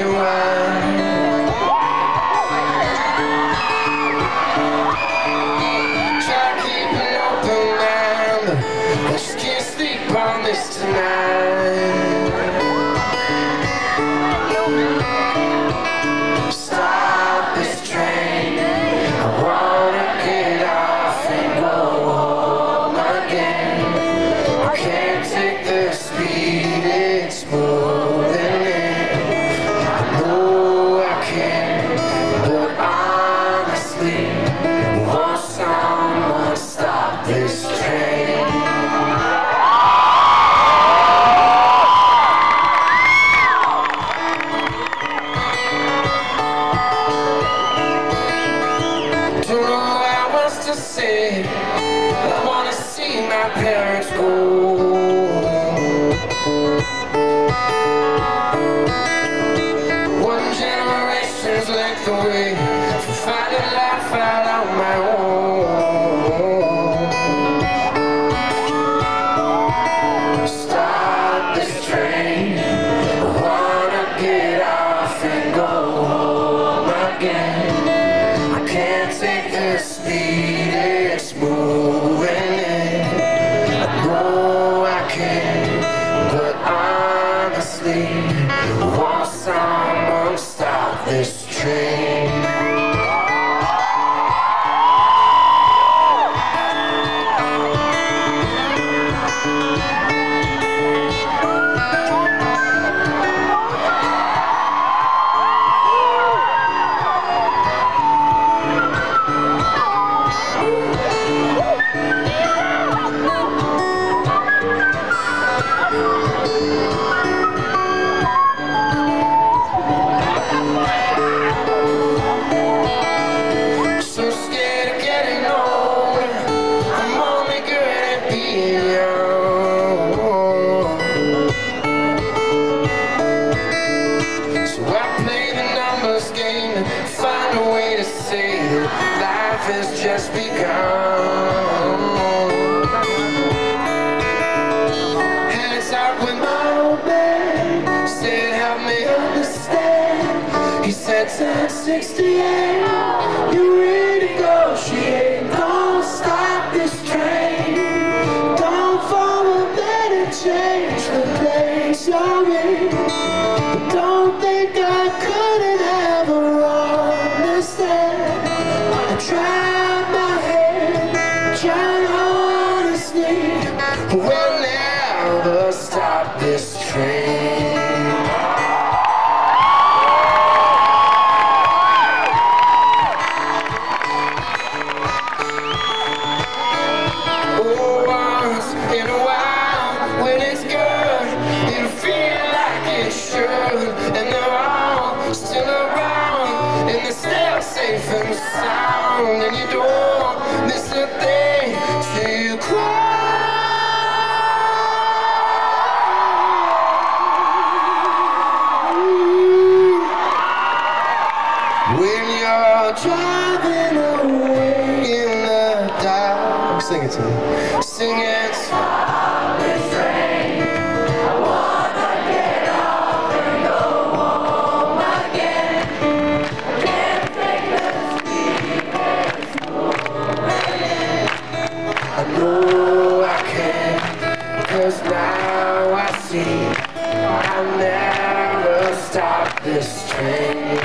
and wine. Try to keep an open mind, I just can't sleep on this tonight. Stop this train, I wanna get off and go home again. I can't take the speed it's moving in. I know I can, but honestly, won't someone stop this train? Don't know what else to say. I wanna see my parents go. One generation's length away from finding life out on my own. Stop this train, I wanna get off and go home again. I can't take the speed it's moving in. I know I can, but honestly, won't someone stop this train? Find a way to say that life has just begun. Hands out with my old man, said help me understand. He said 1068, you renegotiate. Don't stop this train, don't follow that and change the place you're in. But don't think I couldn't ever understand. I tried my hand, tried honestly, we'll never stop this train. Oh, once in a while, when it's good, it'll feel like it should, and they're all still around, and they stay safe and sound, and you don't miss a thing till you cry. When you're driving away in the dark, sing it to me. Sing it. Stop this train, I wanna get off and go home again. I can't take the speed it's moving. I know I can, 'cause now I see I'll never stop this train.